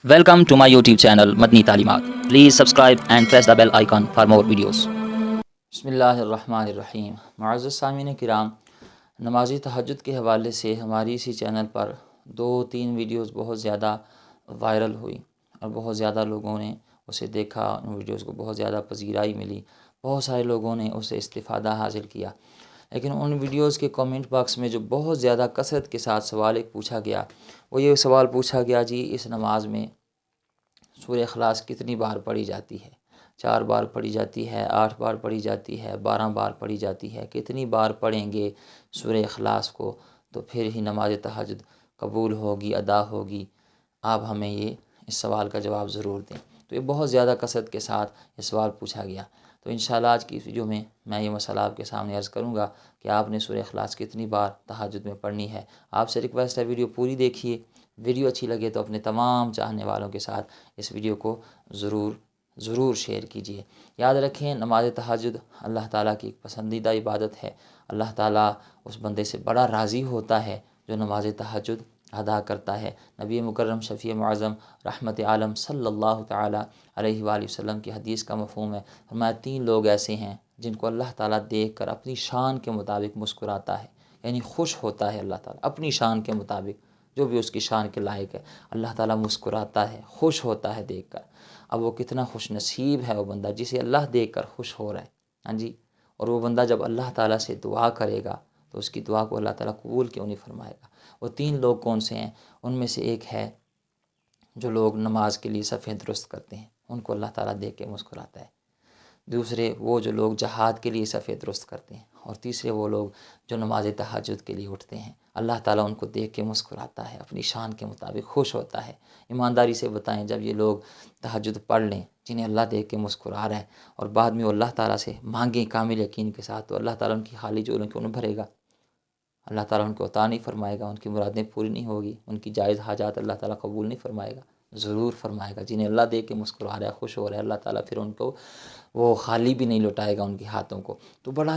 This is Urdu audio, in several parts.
Welcome to my YouTube channel Madni Talimat. Please subscribe and press the bell icon for more videos. بسم اللہ الرحمن الرحیم. معزز سامعین کرام، نماز تہجد کے حوالے سے ہماری اسی چینل پر 2-3 ویڈیوز بہت زیادہ وائرل ہوئی اور بہت زیادہ لوگوں نے اسے دیکھا. ان ویڈیوز کو بہت زیادہ پذیرائی ملی، بہت سارے لوگوں نے اسے استفادہ حاصل کیا. لیکن ان ویڈیوز کے کامنٹ باکس میں جو بہت زیادہ کثرت کے ساتھ سوال ایک پوچھا گیا، وہ یہ سوال پوچھا گیا، جی اس نماز میں سورہ اخلاص کتنی بار پڑھی جاتی ہے؟ 4 بار پڑھی جاتی ہے، 8 بار پڑھی جاتی ہے، 12 بار پڑھی جاتی ہے؟ کتنی بار پڑھیں گے سورہ اخلاص کو تو پھر ہی نماز تہجد قبول ہوگی، ادا ہوگی؟ آپ ہمیں اس سوال کا جواب ضرور دیں. تو یہ بہت زیادہ کثرت کے ساتھ یہ سوال پوچھا گیا. تو انشاءاللہ آج کی اس ویڈیو میں یہ مسئلہ آپ کے سامنے عرض کروں گا کہ آپ نے سورہ اخلاص کتنی بار تہجد میں پڑھنی ہے. آپ سے ریکویسٹ ہے ویڈیو پوری دیکھیے. ویڈیو اچھی لگے تو اپنے تمام چاہنے والوں کے ساتھ اس ویڈیو کو ضرور شیئر کیجیے. یاد رکھیں، نماز تہجد اللہ تعالیٰ کی ایک پسندیدہ عبادت ہے. اللہ تعالیٰ اس بندے سے بڑا راضی ہوتا ہے جو نماز تہجد ادا کرتا ہے. نبی مکرم شفیع معظم رحمت عالم صلی اللہ تعالیٰ علیہ وآلہ وسلم کی حدیث کا مفہوم ہے. فرمایا 3 لوگ ایسے ہیں جن کو اللہ تعالیٰ دیکھ کر اپنی شان کے مطابق مسکراتا ہے، یعنی خوش ہوتا ہے. اللہ تعالیٰ اپنی شان کے مطابق جو بھی اس کی شان کے لائق ہے اللہ تعالیٰ مسکراتا ہے، خوش ہوتا ہے دیکھ کر. اب وہ کتنا خوش نصیب ہے وہ بندہ جسے اللہ دیکھ کر خوش ہو رہا ہے. ہاں جی. اور وہ بندہ جب اللہ تعالیٰ سے دعا کرے گا تو اس کی دعا کو اللہ تعالیٰ قبول کیوں نہیں فرمائے گا؟ وہ 3 لوگ کون سے ہیں؟ ان میں سے ایک ہے جو لوگ نماز کے لیے صفیں درست کرتے ہیں، ان کو اللہ تعالیٰ دیکھ کے مسکراتا ہے. دوسرے وہ جو لوگ جہاد کے لیے صفیں درست کرتے ہیں. اور تیسرے وہ لوگ جو نماز تہجد کے لیے اٹھتے ہیں، اللہ تعالیٰ ان کو دیکھ کے مسکراتا ہے، اپنی شان کے مطابق خوش ہوتا ہے. ایمانداری سے بتائیں، جب یہ لوگ تہجد پڑھ لیں جنہیں اللہ دیکھ کے مسکرا رہا ہے اور بعد میں وہ اللہ تعالیٰ سے مانگیں کامل یقین کے ساتھ، تو اللہ تعالیٰ ان کی خالی جوڑوں کیوں نہ بھرے گا؟ اللہ تعالیٰ ان کو عطا نہیں فرمائے گا، ان کی مرادیں پوری نہیں ہوگی، ان کی جائز حاجات اللہ تعالیٰ قبول نہیں فرمائے گا؟ ضرور فرمائے گا. جنہیں اللہ دیکھ کے مسکرا رہا ہے، خوش ہو رہا ہے، اللہ تعالیٰ پھر ان کو وہ خالی بھی نہیں لوٹائے گا ان کے ہاتھوں کو. تو بڑا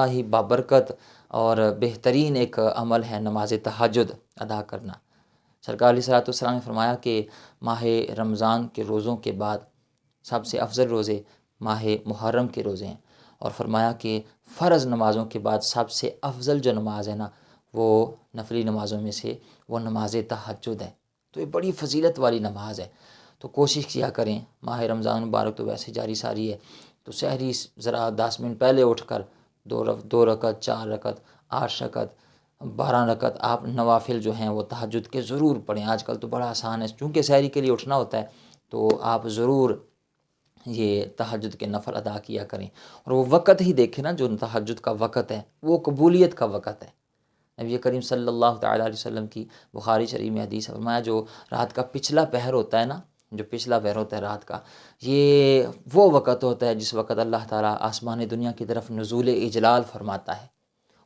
ہی بابرکت اور بہترین ایک عمل ہے نماز تہجد ادا کرنا. سرکار علیہ الصلوۃ والسلام نے فرمایا کہ ماہ رمضان کے روزوں کے بعد سب سے افضل روزے ماہ محرم کے روزے ہیں. اور فرمایا کہ فرض نمازوں کے بعد سب سے افضل جو نماز ہے نا، وہ نفلی نمازوں میں سے وہ نماز تہجد ہے. تو یہ بڑی فضیلت والی نماز ہے. تو کوشش کیا کریں، ماہ رمضان مبارک تو ویسے جاری ساری ہے، تو سحری ذرا 10 منٹ پہلے اٹھ کر 2 رکعت، 4 رکعت، 8 رکعت، 12 رکعت آپ نوافل جو ہیں وہ تہجد کے ضرور پڑھیں. آج کل تو بڑا آسان ہے، چونکہ سحری کے لیے اٹھنا ہوتا ہے تو آپ ضرور یہ تہجد کے نفل ادا کیا کریں. اور وہ وقت ہی دیکھیں نا، جو تہجد کا وقت ہے وہ قبولیت کا وقت ہے. نبی کریم صلی اللہ تعالیٰ علیہ وسلم کی بخاری شریف میں حدیث ہے، فرمایا جو رات کا پچھلا پہر ہوتا ہے نا، جو پچھلا پہر ہوتا ہے رات کا، یہ وہ وقت ہوتا ہے جس وقت اللہ تعالیٰ آسمان دنیا کی طرف نزول اجلال فرماتا ہے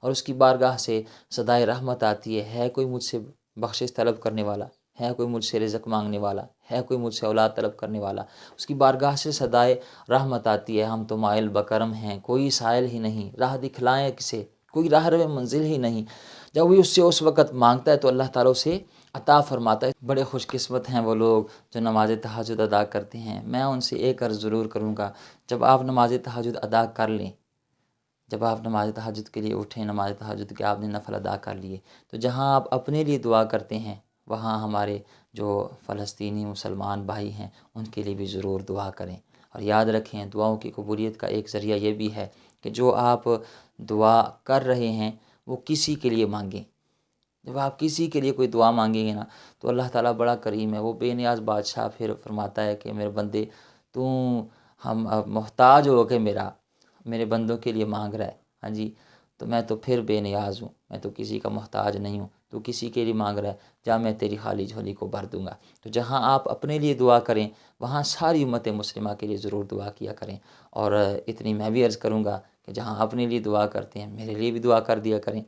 اور اس کی بارگاہ سے صدائے رحمت آتی ہے کوئی مجھ سے بخشش طلب کرنے والا؟ ہے کوئی مجھ سے رزق مانگنے والا؟ ہے کوئی مجھ سے اولاد طلب کرنے والا؟ اس کی بارگاہ سے صدائے رحمت آتی ہے، ہم تو مائل بکرم ہیں، کوئی سائل ہی نہیں، راہ دکھلائیں کسے، کوئی راہ رو منزل ہی نہیں. جب وہ اس سے اس وقت مانگتا ہے تو اللہ تعالیٰ اسے عطا فرماتا ہے. بڑے خوش قسمت ہیں وہ لوگ جو نماز تہجد ادا کرتے ہیں. میں ان سے ایک عرض ضرور کروں گا، جب آپ نماز تہجد ادا کر لیں، جب آپ نماز تہجد کے لیے اٹھیں، نماز تہجد کے آپ نے نفل ادا کر لیے، تو جہاں آپ اپنے لیے دعا کرتے ہیں وہاں ہمارے جو فلسطینی مسلمان بھائی ہیں ان کے لیے بھی ضرور دعا کریں. اور یاد رکھیں، دعاؤں کی قبولیت کا ایک ذریعہ یہ بھی ہے کہ جو آپ دعا کر رہے ہیں وہ کسی کے لیے مانگیں. جب آپ کسی کے لیے کوئی دعا مانگیں گے نا تو اللہ تعالیٰ بڑا کریم ہے، وہ بے نیاز بادشاہ پھر فرماتا ہے کہ میرے بندے تو ہم محتاج ہو کے میرے بندوں کے لیے مانگ رہا ہے. ہاں جی. تو میں تو پھر بے نیاز ہوں، میں تو کسی کا محتاج نہیں ہوں، تو کسی کے لیے مانگ رہا ہے، جا میں تیری خالی جھولی کو بھر دوں گا. تو جہاں آپ اپنے لیے دعا کریں وہاں ساری امت مسلمہ کے لیے ضرور دعا کیا کریں. اور اتنی میں بھی عرض کروں گا کہ جہاں اپنے لیے دعا کرتے ہیں میرے لیے بھی دعا کر دیا کریں.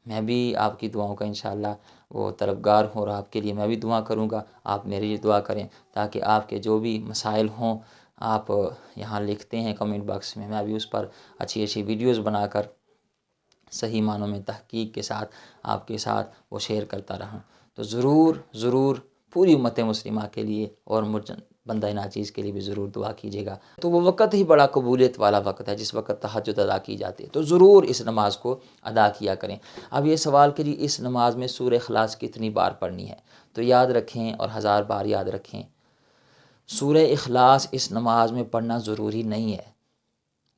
میں بھی آپ کی دعاؤں کا انشاءاللہ وہ طلبگار ہوں اور آپ کے لیے میں بھی دعا کروں گا، آپ میرے لیے دعا کریں تاکہ آپ کے جو بھی مسائل ہوں آپ یہاں لکھتے ہیں کمنٹ باکس میں، میں بھی اس پر اچھی ویڈیوز بنا کر صحیح معنوں میں تحقیق کے ساتھ آپ کے ساتھ وہ شیئر کرتا رہوں. تو ضرور پوری امت مسلمہ کے لیے اور بندہ ناچیز کے لیے بھی ضرور دعا کیجیے گا۔ تو وہ وقت ہی بڑا قبولیت والا وقت ہے جس وقت تہجد ادا کی جاتی ہے، تو ضرور اس نماز کو ادا کیا کریں۔ اب یہ سوال کہ جی اس نماز میں سورہ اخلاص کتنی بار پڑھنی ہے، تو یاد رکھیں اور 1000 بار یاد رکھیں، سورہ اخلاص اس نماز میں پڑھنا ضروری نہیں ہے۔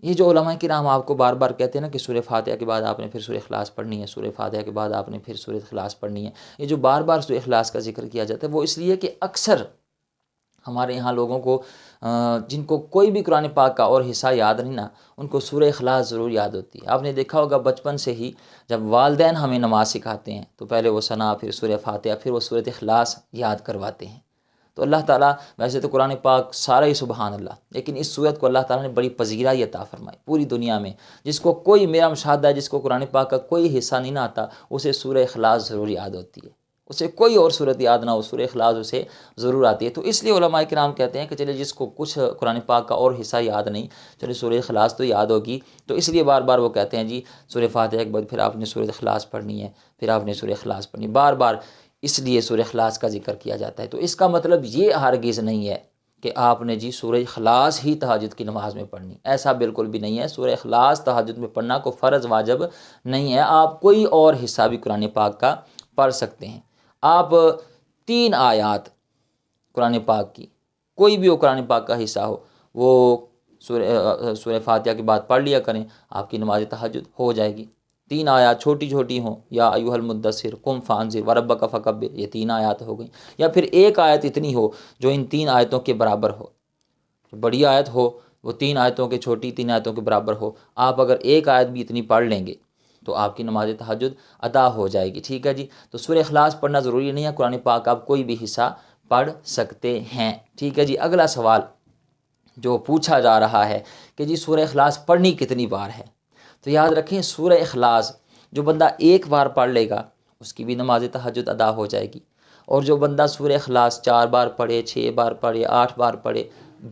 یہ جو علماء کرام آپ کو بار بار کہتے ہیں نا کہ سورہ فاتحہ کے بعد آپ نے پھر سورہ اخلاص پڑھنی ہے، سورہ فاتحہ کے بعد آپ نے پھر سورہ اخلاص پڑھنی ہے، یہ جو بار بار سورہ اخلاص کا ذکر کیا جاتا ہے وہ اس لیے کہ اکثر ہمارے یہاں لوگوں کو جن کو کوئی بھی قرآن پاک کا اور حصہ یاد نہیں نا، ان کو سورہ اخلاص ضرور یاد ہوتی ہے۔ آپ نے دیکھا ہوگا بچپن سے ہی جب والدین ہمیں نماز سکھاتے ہیں تو پہلے وہ ثنا، پھر سورہ فاتحہ، پھر وہ سورہ اخلاص یاد کرواتے ہیں۔ تو اللہ تعالیٰ ویسے تو قرآن پاک سارا ہی سبحان اللہ، لیکن اس صورت کو اللہ تعالیٰ نے بڑی پذیرائی عطا فرمائی پوری دنیا میں۔ جس کو کوئی، میرا مشاہدہ ہے، جس کو قرآن پاک کا کوئی حصہ نہیں نہ آتا اسے سورہ اخلاص ضرور یاد ہوتی ہے، اسے کوئی اور صورت یاد نہ ہو، سورہ اخلاص اسے ضرور آتی ہے۔ تو اس لیے علماء کرام کہتے ہیں کہ چلے جس کو کچھ قرآن پاک کا اور حصہ یاد نہیں، چلے سورہ اخلاص تو یاد ہوگی، تو اس لیے بار بار وہ کہتے ہیں جی سورہ فاتحہ کے بعد پھر آپ نے سورہ اخلاص پڑھنی ہے، پھر آپ نے سورہ اخلاص پڑھنی، بار بار اس لیے سورہ اخلاص کا ذکر کیا جاتا ہے۔ تو اس کا مطلب یہ ہرگز نہیں ہے کہ آپ نے جی سورہ اخلاص ہی تہجد کی نماز میں پڑھنی، ایسا بالکل بھی نہیں ہے۔ سورہ اخلاص تہجد میں پڑھنا کوئی فرض واجب نہیں ہے، آپ کوئی اور حصہ بھی قرآن پاک کا پڑھ سکتے ہیں۔ آپ 3 آیات قرآن پاک کی، کوئی بھی ہو قرآن پاک کا حصہ ہو، وہ سورہ فاتحہ کے بعد پڑھ لیا کریں، آپ کی نماز تہجد ہو جائے گی۔ 3 آیات چھوٹی چھوٹی ہوں، یا ایھا المدثر قم فانذر وربک فکبر، یہ 3 آیات ہو گئیں، یا پھر ایک آیت اتنی ہو جو ان 3 آیتوں کے برابر ہو، بڑی آیت ہو وہ 3 آیتوں کے، چھوٹی 3 آیتوں کے برابر ہو۔ آپ اگر ایک آیت بھی اتنی پڑھ لیں گے تو آپ کی نماز تہجد ادا ہو جائے گی، ٹھیک ہے جی۔ تو سورہ اخلاص پڑھنا ضروری نہیں ہے، قرآن پاک آپ کوئی بھی حصہ پڑھ سکتے ہیں، ٹھیک ہے جی۔ اگلا سوال جو پوچھا جا رہا ہے کہ جی سورہ اخلاص پڑھنی کتنی بار ہے، تو یاد رکھیں سورہ اخلاص جو بندہ ایک بار پڑھ لے گا اس کی بھی نماز تہجد ادا ہو جائے گی، اور جو بندہ سورہ اخلاص 4 بار پڑھے، 6 بار پڑھے، 8 بار پڑھے،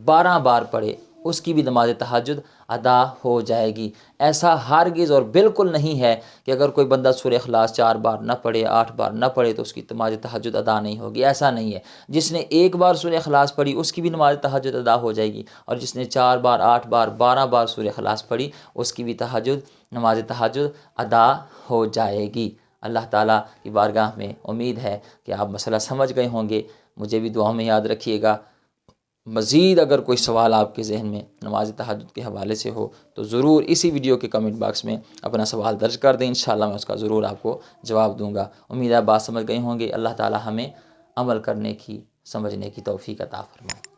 12 بار پڑھے، اس کی بھی نماز تہجد ادا ہو جائے گی۔ ایسا ہرگز اور بالکل نہیں ہے کہ اگر کوئی بندہ سورہ اخلاص 4 بار نہ پڑھے، 8 بار نہ پڑھے تو اس کی نماز تہجد ادا نہیں ہوگی، ایسا نہیں ہے۔ جس نے ایک بار سورہ اخلاص پڑھی اس کی بھی نماز تہجد ادا ہو جائے گی، اور جس نے 4 بار، 8 بار، 12 بار سورہ اخلاص پڑھی اس کی بھی نماز تہجد ادا ہو جائے گی۔ اللہ تعالیٰ کی بارگاہ میں امید ہے کہ آپ مسئلہ سمجھ گئے ہوں گے، مجھے بھی دعا میں یاد رکھیے گا۔ مزید اگر کوئی سوال آپ کے ذہن میں نماز تہجد کے حوالے سے ہو تو ضرور اسی ویڈیو کے کمنٹ باکس میں اپنا سوال درج کر دیں، انشاءاللہ میں اس کا ضرور آپ کو جواب دوں گا۔ امید ہے بات سمجھ گئے ہوں گے۔ اللہ تعالیٰ ہمیں عمل کرنے کی، سمجھنے کی توفیق عطا فرمائے۔